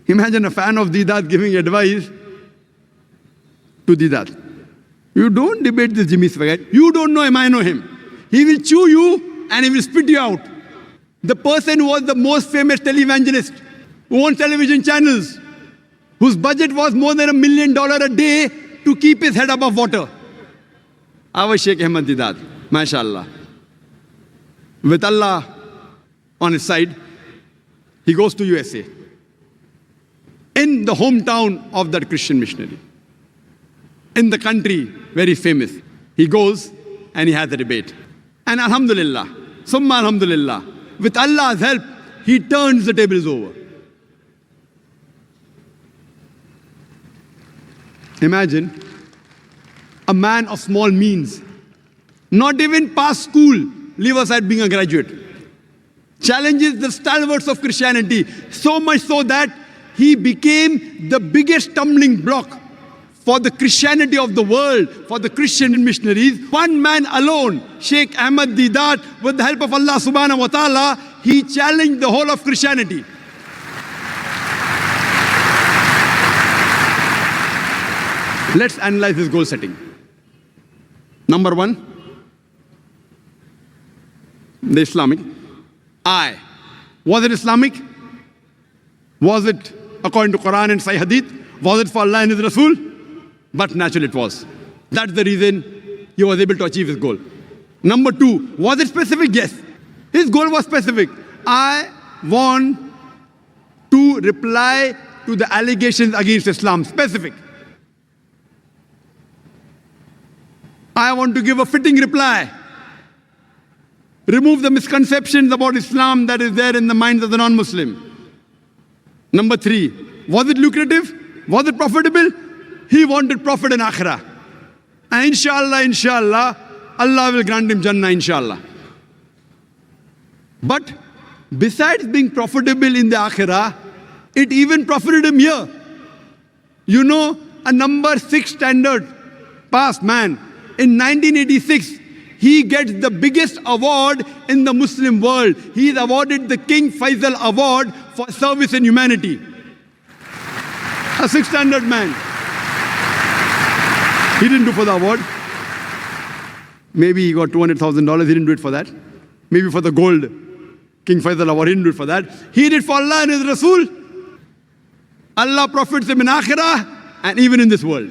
Imagine a fan of Didat giving advice to Didat. You don't debate this Jimmy Swaggart. You don't know him, I know him. He will chew you and he will spit you out. The person who was the most famous televangelist, who owns television channels, whose budget was more than $1 million a day to keep his head above water. Our Sheikh Ahmad Didat, mashallah. With Allah on his side, he goes to USA. In the hometown of that Christian missionary. In the country, very famous. He goes and he has a debate. And alhamdulillah, summa alhamdulillah, with Allah's help, he turns the tables over. Imagine a man of small means, not even past school, leave aside being a graduate, challenges the stalwarts of Christianity, so much so that he became the biggest stumbling block for the Christianity of the world, for the Christian missionaries. One man alone, Sheikh Ahmad Didat, with the help of Allah subhanahu wa ta'ala, he challenged the whole of Christianity. Let's analyze his goal setting. Number one, the Islamic. Was it Islamic? Was it according to Quran and Sahih Hadith? Was it for Allah and His Rasul? But naturally it was. That's the reason he was able to achieve his goal. Number two, was it specific? Yes. His goal was specific. I want to reply to the allegations against Islam. Specific. I want to give a fitting reply. Remove the misconceptions about Islam that is there in the minds of the non-Muslim. Number three, was it lucrative? Was it profitable? He wanted profit in Akhirah. And inshallah, Allah will grant him Jannah, inshallah. But besides being profitable in the Akhirah, it even profited him here. You know, a number 6 standard passed man. In 1986, he gets the biggest award in the Muslim world. He is awarded the King Faisal Award for service in humanity. A 6 standard man. He didn't do for the award. Maybe he got $200,000. He didn't do it for that. Maybe for the gold King Faisal Award. He didn't do it for that. He did for Allah and His Rasul. Allah profits him in Akhirah and even in this world.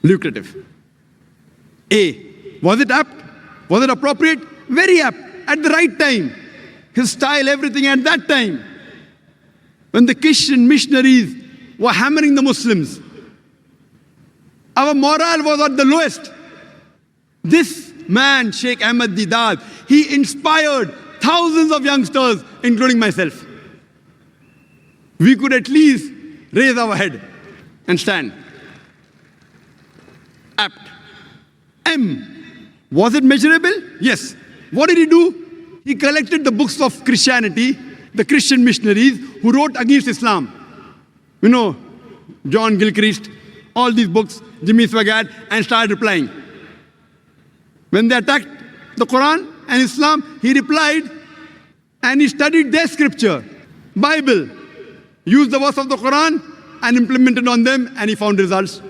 Lucrative. Was it apt? Was it appropriate? Very apt. At the right time. His style, everything at that time. When the Christian missionaries were hammering the Muslims, our morale was at the lowest. This man, Sheikh Ahmad Didat, he inspired thousands of youngsters, including myself. We could at least raise our head and stand. Apt. Was it measurable? Yes. What did he do? He collected the books of Christianity, the Christian missionaries who wrote against Islam. You know, John Gilchrist, all these books, Jimmy Swaggart, and started replying. When they attacked the Quran and Islam, he replied and he studied their scripture, Bible, used the verse of the Quran and implemented on them, and he found results.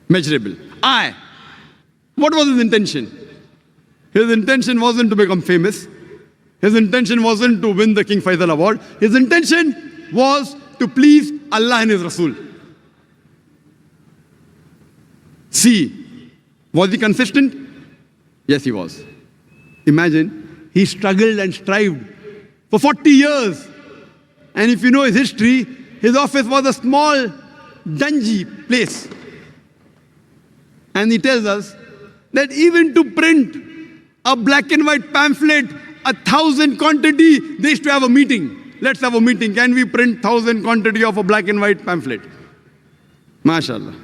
Measurable. What was his intention? His intention wasn't to become famous. His intention wasn't to win the King Faisal Award. His intention was to please Allah and His Rasul. Was he consistent? Yes, he was. Imagine, he struggled and strived for 40 years. And if you know his history, his office was a small, dingy place. And he tells us that even to print a black and white pamphlet, 1,000 quantity, they used to have a meeting. Let's have a meeting. Can we print 1,000 quantity of a black and white pamphlet? MashaAllah.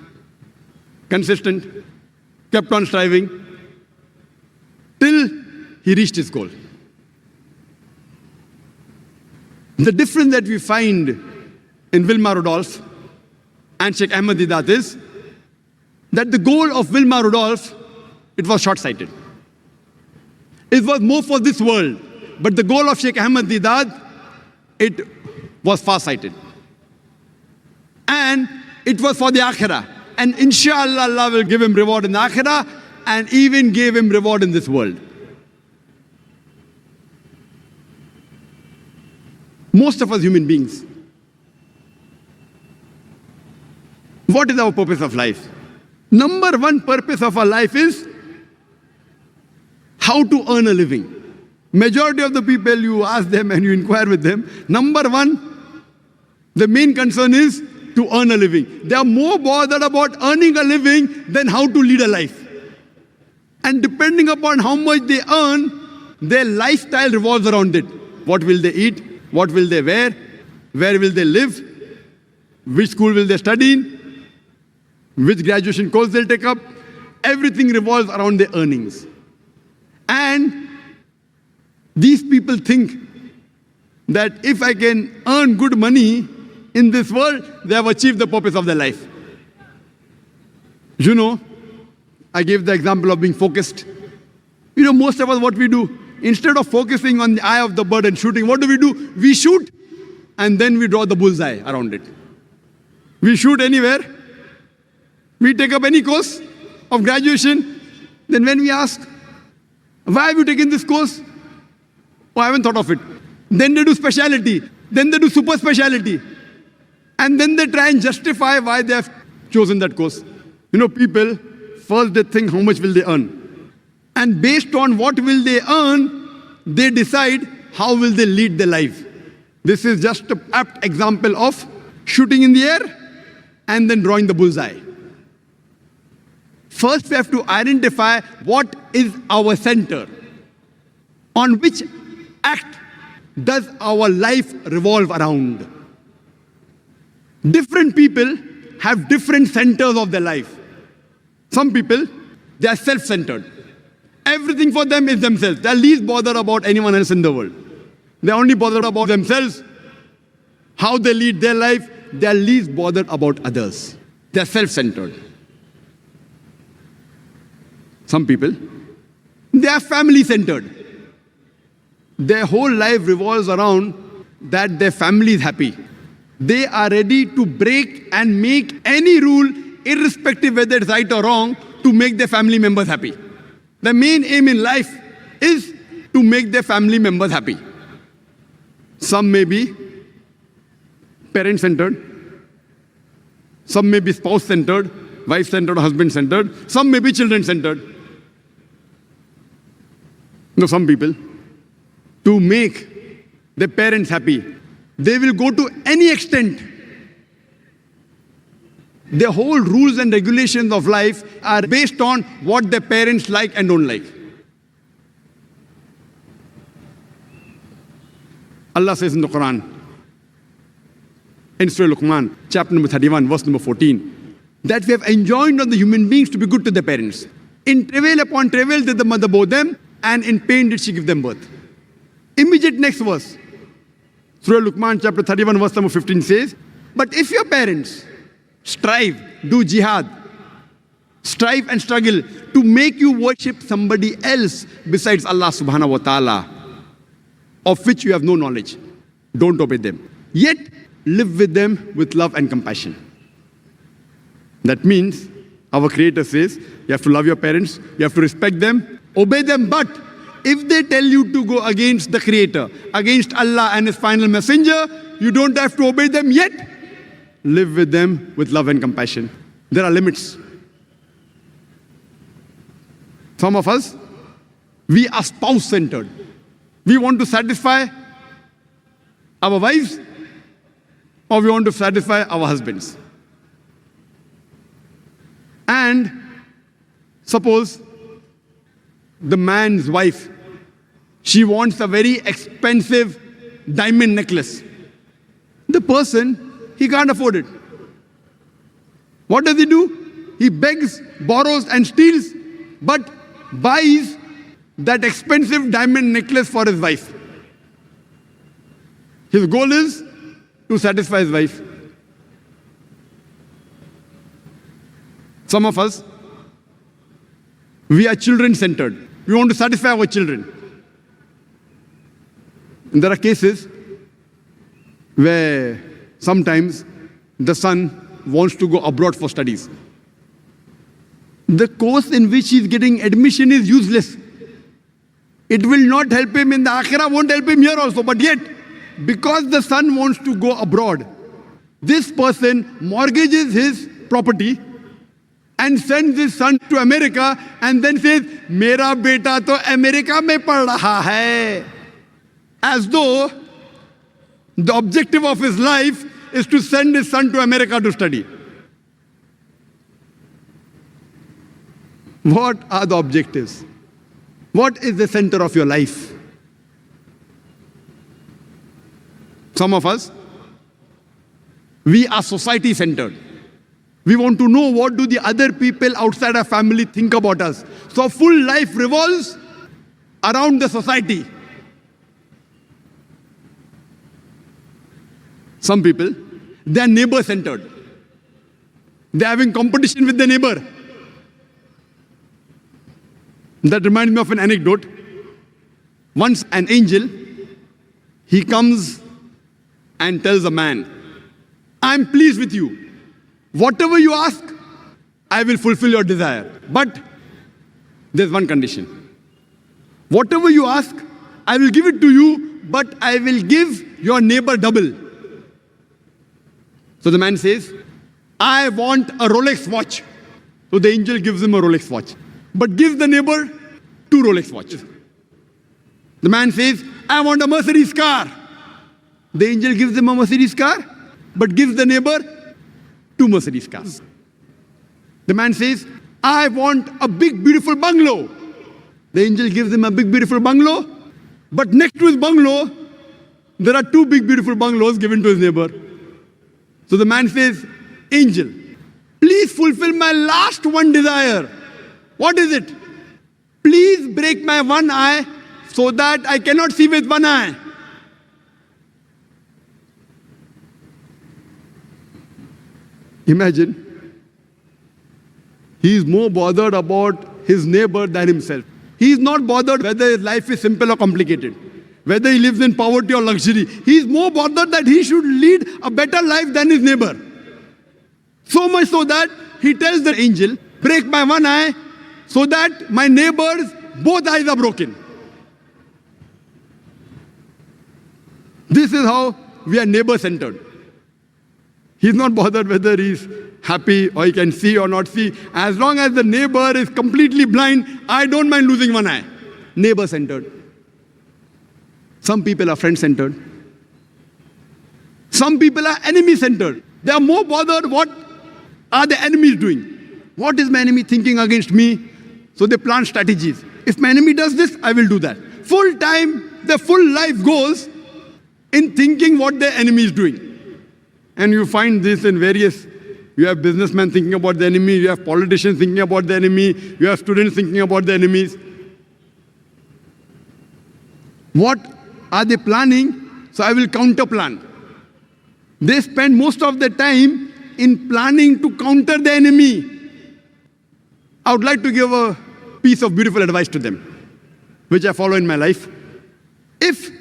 Consistent, kept on striving, till he reached his goal. The difference that we find in Wilma Rudolph and Sheikh Ahmad Didat is that the goal of Wilma Rudolph, it was short-sighted. It was more for this world. But the goal of Sheikh Ahmad Didat it was far-sighted. And it was for the akhirah. And inshallah, Allah will give him reward in the akhirah and even gave him reward in this world. Most of us human beings, what is our purpose of life? Number one purpose of our life is how to earn a living. Majority of the people, you ask them and you inquire with them, number one, the main concern is to earn a living. They are more bothered about earning a living than how to lead a life. And depending upon how much they earn, their lifestyle revolves around it. What will they eat? What will they wear? Where will they live? Which school will they study in? Which graduation course they'll take up? Everything revolves around their earnings. And these people think that if I can earn good money in this world, they have achieved the purpose of their life. You know, I gave the example of being focused. You know, most of us, what we do, instead of focusing on the eye of the bird and shooting, what do? We shoot and then we draw the bullseye around it. We shoot anywhere. We take up any course of graduation. Then when we ask, why have you taken this course? Oh, I haven't thought of it. Then they do specialty. Then they do super specialty. And then they try and justify why they have chosen that course. You know, people, first they think how much will they earn. And based on what will they earn, they decide how will they lead their life. This is just an apt example of shooting in the air and then drawing the bullseye. First, we have to identify what is our center. On which act does our life revolve around? Different people have different centers of their life. Some people, they are self-centered. Everything for them is themselves. They are least bothered about anyone else in the world. They are only bothered about themselves, how they lead their life. They are least bothered about others. They are self-centered. Some people, they are family-centered. Their whole life revolves around that their family is happy. They are ready to break and make any rule, irrespective whether it's right or wrong, to make their family members happy. The main aim in life is to make their family members happy. Some may be parent-centered. Some may be spouse-centered, wife-centered, or husband-centered. Some may be children-centered. No, some people, to make their parents happy, they will go to any extent. Their whole rules and regulations of life are based on what their parents like and don't like. Allah says in the Quran, in Surah Luqman, chapter number 31, verse number 14, that we have enjoined on the human beings to be good to their parents. In travail upon travail did the mother bore them, and in pain did she give them birth. Immediate next verse, Surah Luqman chapter 31 verse number 15 says, but if your parents strive, do jihad, strive and struggle to make you worship somebody else besides Allah subhanahu wa ta'ala, of which you have no knowledge, don't obey them. Yet live with them with love and compassion. That means our Creator says, you have to love your parents, you have to respect them, obey them, but if they tell you to go against the Creator, against Allah and His final messenger, you don't have to obey them, yet live with them with love and compassion. There are limits. Some of us, we are spouse-centered. We want to satisfy our wives, or we want to satisfy our husbands. And suppose the man's wife, she wants a very expensive diamond necklace. The person, he can't afford it. What does he do? He begs, borrows and steals, but buys that expensive diamond necklace for his wife. His goal is to satisfy his wife. Some of us, we are children-centered. We want to satisfy our children. And there are cases where sometimes the son wants to go abroad for studies. The course in which he's getting admission is useless. It will not help him in the akhirah, won't help him here also. But yet, because the son wants to go abroad, this person mortgages his property and sends his son to America and then says, "Mera beta to America mein pad raha hai." As though the objective of his life is to send his son to America to study. What are the objectives? What is the center of your life? Some of us, we are society-centered. We want to know what do the other people outside our family think about us. So full life revolves around the society. Some people, they are neighbor-centered. They are having competition with the neighbor. That reminds me of an anecdote. Once an angel, he comes and tells a man, "I'm pleased with you. Whatever you ask, I will fulfill your desire. But there's one condition. Whatever you ask, I will give it to you, but I will give your neighbor double." So the man says, "I want a Rolex watch." So the angel gives him a Rolex watch, but gives the neighbor 2 Rolex watches. The man says, "I want a Mercedes car." The angel gives him a Mercedes car, but gives the neighbor 2 Mercedes cars. The man says, "I want a big, beautiful bungalow." The angel gives him a big, beautiful bungalow, but next to his bungalow, there are 2 big, beautiful bungalows given to his neighbor. So the man says, "Angel, please fulfill my last one desire." What is it? "Please break my one eye so that I cannot see with one eye." Imagine, he is more bothered about his neighbor than himself. He is not bothered whether his life is simple or complicated, whether he lives in poverty or luxury. He is more bothered that he should lead a better life than his neighbor. So much so that he tells the angel, "Break my one eye so that my neighbor's both eyes are broken." This is how we are neighbor-centered. He's not bothered whether he's happy or he can see or not see. As long as the neighbor is completely blind, I don't mind losing one eye. Neighbor-centered. Some people are friend-centered. Some people are enemy-centered. They are more bothered what are the enemies doing. What is my enemy thinking against me? So they plan strategies. If my enemy does this, I will do that. Full time, their full life goes in thinking what their enemy is doing. And you find this in various, you have businessmen thinking about the enemy, you have politicians thinking about the enemy, you have students thinking about the enemies. What are they planning? So I will counter plan. They spend most of the time in planning to counter the enemy. I would like to give a piece of beautiful advice to them, which I follow in my life. If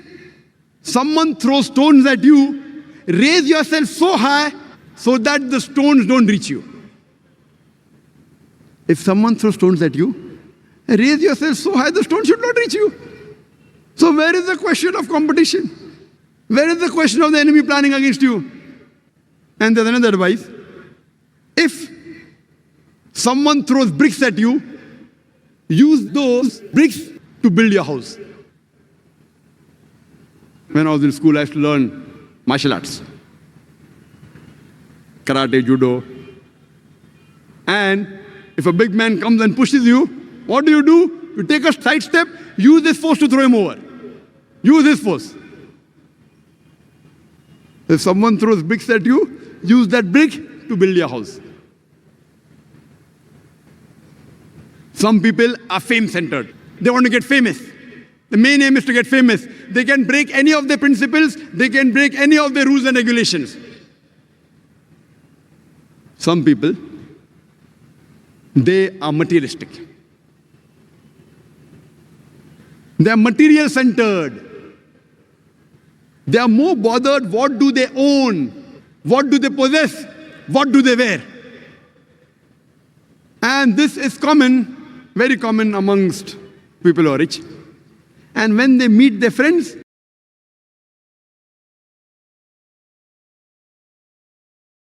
someone throws stones at you, raise yourself so high so that the stones don't reach you. If someone throws stones at you, raise yourself so high the stones should not reach you. So where is the question of competition? Where is the question of the enemy planning against you? And there's another advice. If someone throws bricks at you, use those bricks to build your house. When I was in school, I used to learn martial arts. Karate, judo. And if a big man comes and pushes you, what do? You take a side step, use this force to throw him over. Use this force. If someone throws bricks at you, use that brick to build your house. Some people are fame-centered. They want to get famous. The main aim is to get famous. They can break any of their principles. They can break any of their rules and regulations. Some people, they are materialistic. They are material-centered. They are more bothered what do they own, what do they possess, what do they wear. And this is common, very common amongst people who are rich. And when they meet their friends,